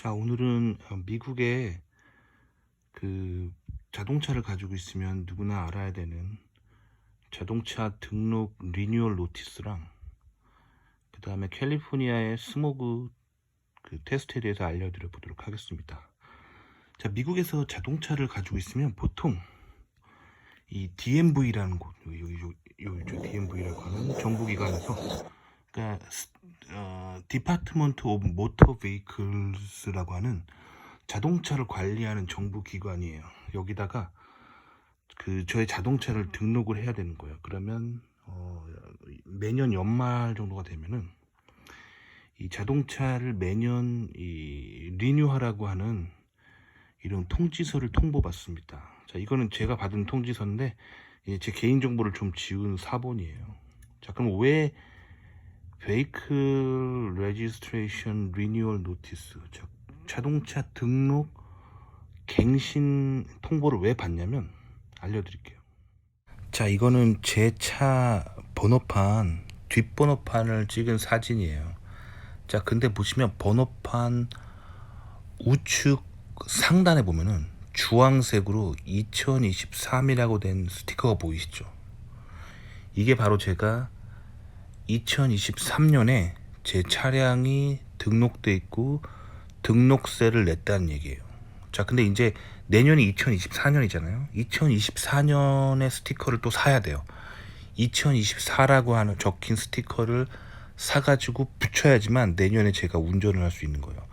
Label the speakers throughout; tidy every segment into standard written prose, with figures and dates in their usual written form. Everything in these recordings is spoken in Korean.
Speaker 1: 자, 오늘은 미국의 그 자동차를 가지고 있으면 누구나 알아야 되는 자동차 등록 리뉴얼 노티스랑 그 다음에 캘리포니아의 스모그 그 테스트에 대해서 알려드려 보도록 하겠습니다. 자, 미국에서 자동차를 가지고 있으면 보통 이 DMV라는 곳, 저 DMV라고 하는 정부기관에서, 그러니까 Department of Motor Vehicles라고 하는 자동차를 관리하는 정부 기관이에요. 여기다가 저의 자동차를 등록을 해야 되는 거예요. 그러면 매년 연말 정도가 되면은 이 자동차를 매년 리뉴하라고 하는 이런 통지서를 통보받습니다. 자, 이거는 제가 받은 통지서인데 제 개인 정보를 좀 지운 사본이에요. 자, 그럼 왜 Vehicle Registration Renewal Notice, 자동차 등록 갱신 통보를 왜 받냐면 알려드릴게요. 자, 이거는 제 차 번호판, 뒷번호판을 찍은 사진이에요. 자, 근데 보시면 번호판 우측 상단에 보면은 주황색으로 2023이라고 된 스티커가 보이시죠? 이게 바로 제가 2023년에 제 차량이 등록돼 있고 등록세를 냈다는 얘기예요. 자, 근데 이제 내년이 2024년이잖아요. 2024년에 스티커를 또 사야 돼요. 2024라고 하는 적힌 스티커를 사가지고 붙여야지만 내년에 제가 운전을 할 수 있는 거예요.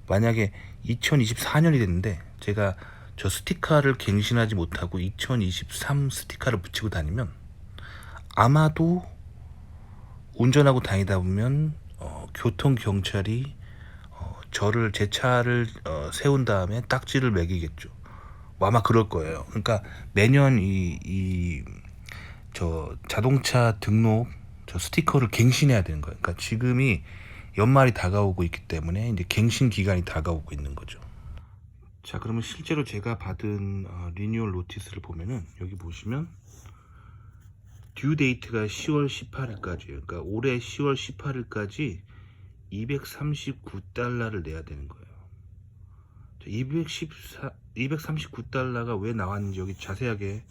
Speaker 1: 만약에 2024년이 됐는데 제가 저 스티커를 갱신하지 못하고 2023 스티커를 붙이고 다니면 아마도 운전하고 다니다 보면 교통경찰이 제 차를 세운 다음에 딱지를 매기겠죠. 뭐 아마 그럴 거예요. 그러니까 매년 저 자동차 등록 저 스티커를 갱신해야 되는 거예요. 그러니까 지금이 연말이 다가오고 있기 때문에 이제 갱신 기간이 다가오고 있는 거죠. 자, 그러면 실제로 제가 받은 리뉴얼 노티스를 보면은 여기 보시면 듀 데이트가 10월 18일까지예요. 그러니까 올해 10월 18일까지 $239를 내야 되는 거예요. 239달러가 왜 나왔는지 여기 자세하게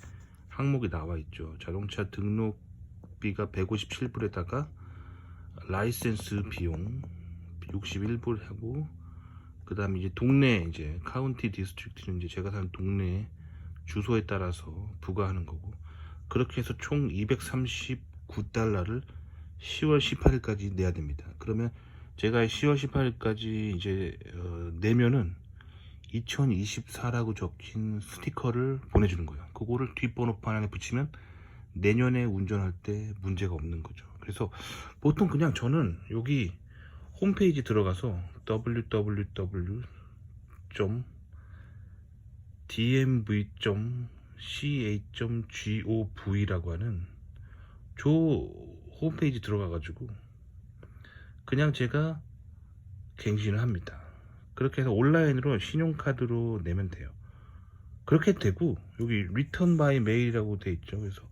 Speaker 1: 항목이 나와 있죠. 자동차 등록비가 157불에다가 라이센스 비용 61불 하고, 그 다음에 이제 동네 이제 카운티 디스트릭트는 이제 제가 사는 동네 주소에 따라서 부과하는 거고, 그렇게 해서 총 239달러를 10월 18일까지 내야 됩니다. 그러면 제가 10월 18일까지 이제 내면은 2024라고 적힌 스티커를 보내주는 거예요. 그거를 뒷번호판 안에 붙이면 내년에 운전할 때 문제가 없는 거죠. 그래서 보통 그냥 저는 여기 홈페이지 들어가서 www.dmv.ca.gov라고 하는 저 홈페이지 들어가가지고 그냥 제가 갱신을 합니다. 그렇게 해서 온라인으로 신용카드로 내면 돼요. 그렇게 되고 여기 리턴 바이 메일이라고 돼 있죠. 그래서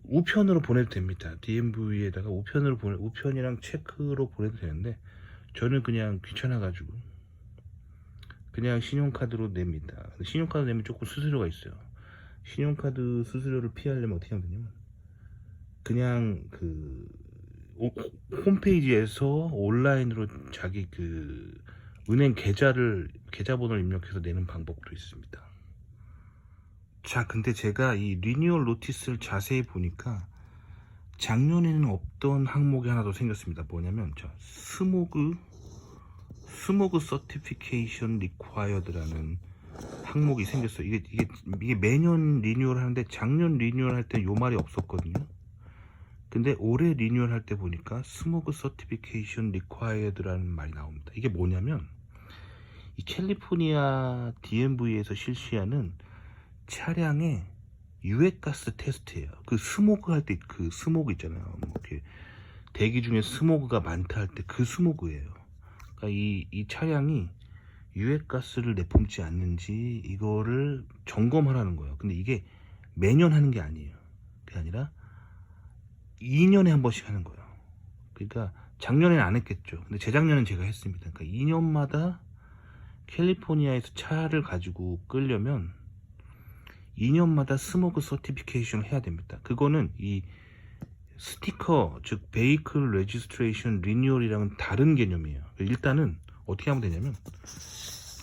Speaker 1: 우편으로 보내도 됩니다. DMV에다가 우편이랑 체크로 보내도 되는데 저는 그냥 귀찮아가지고 그냥 신용카드로 냅니다. 신용카드 내면 조금 수수료가 있어요. 신용카드 수수료를 피하려면 어떻게 하면 되냐면 그냥 홈페이지에서 온라인으로 자기 은행 계좌번호를 입력해서 내는 방법도 있습니다. 자, 근데 제가 이 리뉴얼 노티스를 자세히 보니까 작년에는 없던 항목이 하나 더 생겼습니다. 뭐냐면 스모그 서티피케이션 리콰이어드라는 항목이 생겼어요. 이게 매년 리뉴얼 하는데 작년 리뉴얼 할 때 요 말이 없었거든요. 근데 올해 리뉴얼 할 때 보니까 스모그 서티피케이션 리콰이어드라는 말이 나옵니다. 이게 뭐냐면 이 캘리포니아 DMV에서 실시하는 차량의 유해가스 테스트예요. 스모그 할 때 스모그 있잖아요. 뭐 이렇게 대기 중에 스모그가 많다 할 때 스모그예요. 그러니까 이 차량이 유해가스를 내뿜지 않는지 이거를 점검하라는 거예요. 근데 이게 매년 하는 게 아니에요. 그게 아니라 2년에 한 번씩 하는 거예요. 그러니까 작년에는 안 했겠죠. 근데 재작년엔 제가 했습니다. 그러니까 2년마다 캘리포니아에서 차를 가지고 끌려면 2년마다 스모그 서티피케이션을 해야 됩니다. 그거는 이 스티커, 즉 베이클 레지스트레이션 리뉴얼이랑은 다른 개념이에요. 일단은 어떻게 하면 되냐면,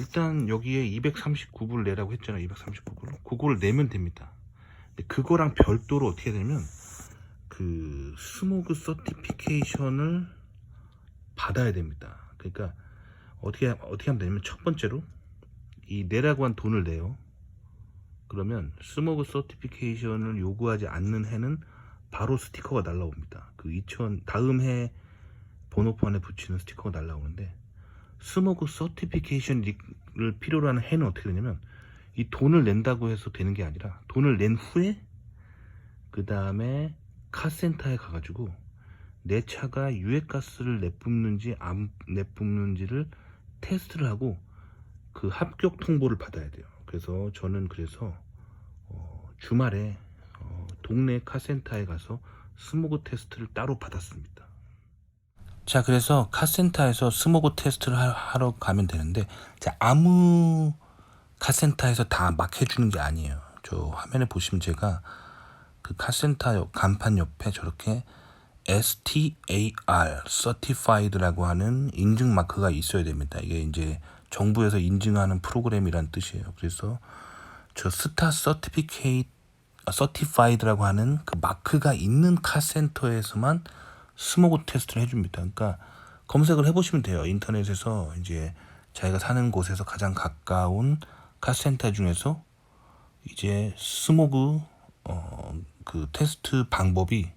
Speaker 1: 일단 여기에 239불 내라고 했잖아요. 239불. 그걸 내면 됩니다. 근데 그거랑 별도로 어떻게 해야 되냐면, 그 스모그 서티피케이션을 받아야 됩니다. 그러니까 어떻게 하면 되냐면, 첫 번째로 이 내라고 한 돈을 내요. 그러면 스모그 서티피케이션을 요구하지 않는 해는 바로 스티커가 날라옵니다. 그 다음 해 번호판에 붙이는 스티커가 날라오는데, 스모그 서티피케이션을 필요로 하는 해는 어떻게 되냐면, 이 돈을 낸다고 해서 되는 게 아니라, 돈을 낸 후에 그 다음에 카센터에 가가지고 내 차가 유해가스를 내뿜는지 안 내뿜는지를 테스트를 하고 그 합격 통보를 받아야 돼요. 그래서 저는 주말에 동네 카센터에 가서 스모그 테스트를 따로 받았습니다. 자, 그래서 카센터에서 스모그 테스트를 하러 가면 되는데, 자, 아무 카센터에서 다 막 해주는 게 아니에요. 저 화면에 보시면 제가 그 카센터 간판 옆에 저렇게 STAR, Certified라고 하는 인증 마크가 있어야 됩니다. 이게 이제 정부에서 인증하는 프로그램이란 뜻이에요. 그래서 저 스타 Certified라고 하는 그 마크가 있는 카센터에서만 스모그 테스트를 해줍니다. 그러니까 검색을 해보시면 돼요. 인터넷에서 이제 자기가 사는 곳에서 가장 가까운 카센터 중에서 이제 스모그 그 테스트 방법이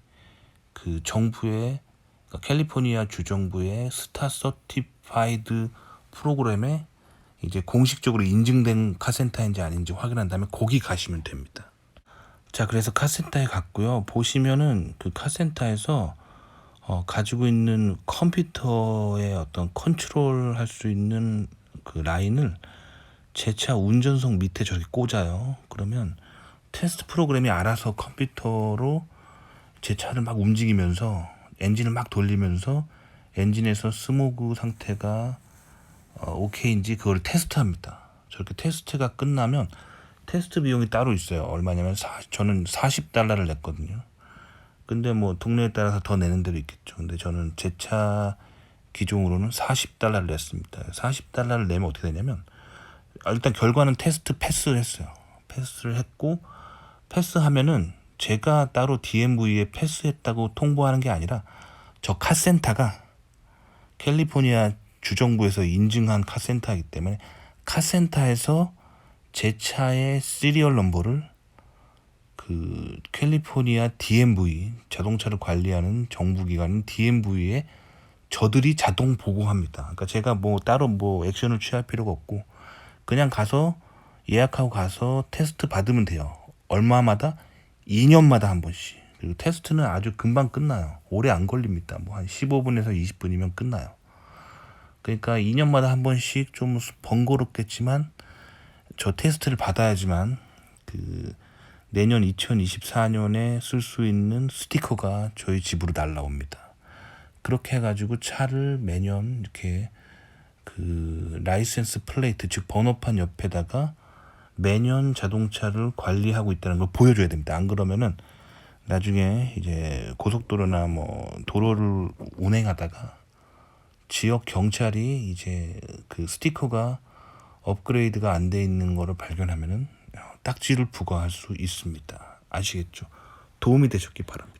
Speaker 1: 그 정부의, 그러니까 캘리포니아 주정부의 스타 서티파이드 프로그램에 이제 공식적으로 인증된 카센터인지 아닌지 확인한 다음에 거기 가시면 됩니다. 자, 그래서 카센터에 갔고요. 보시면은 그 카센터에서 가지고 있는 컴퓨터의 어떤 컨트롤 할 수 있는 그 라인을 제 차 운전석 밑에 저기 꽂아요. 그러면 테스트 프로그램이 알아서 컴퓨터로 제 차를 막 움직이면서 엔진을 막 돌리면서 엔진에서 스모그 상태가 오케이인지 그걸 테스트합니다. 저렇게 테스트가 끝나면 테스트 비용이 따로 있어요. 얼마냐면 저는 $40를 냈거든요. 근데 뭐 동네에 따라서 더 내는 데도 있겠죠. 근데 저는 제 차 기종으로는 $40를 냈습니다. $40를 내면 어떻게 되냐면, 일단 결과는 테스트 패스를 했어요. 패스를 했고, 패스하면은 제가 따로 DMV에 패스했다고 통보하는 게 아니라 저 카센터가 캘리포니아 주정부에서 인증한 카센터이기 때문에 카센터에서 제 차의 시리얼 넘버를 그 캘리포니아 DMV, 자동차를 관리하는 정부기관인 DMV에 저들이 자동 보고합니다. 그러니까 제가 뭐 따로 뭐 액션을 취할 필요가 없고, 그냥 가서 예약하고 가서 테스트 받으면 돼요. 얼마마다? 2년마다 한 번씩. 그리고 테스트는 아주 금방 끝나요. 오래 안 걸립니다. 뭐 한 15분에서 20분이면 끝나요. 그러니까 2년마다 한 번씩 좀 번거롭겠지만 저 테스트를 받아야지만 그 내년 2024년에 쓸 수 있는 스티커가 저희 집으로 날라옵니다. 그렇게 해가지고 차를 매년 이렇게 그 라이센스 플레이트, 즉 번호판 옆에다가 매년 자동차를 관리하고 있다는 걸 보여줘야 됩니다. 안 그러면은 나중에 이제 고속도로나 뭐 도로를 운행하다가 지역 경찰이 이제 그 스티커가 업그레이드가 안 돼 있는 거를 발견하면은 딱지를 부과할 수 있습니다. 아시겠죠? 도움이 되셨기 바랍니다.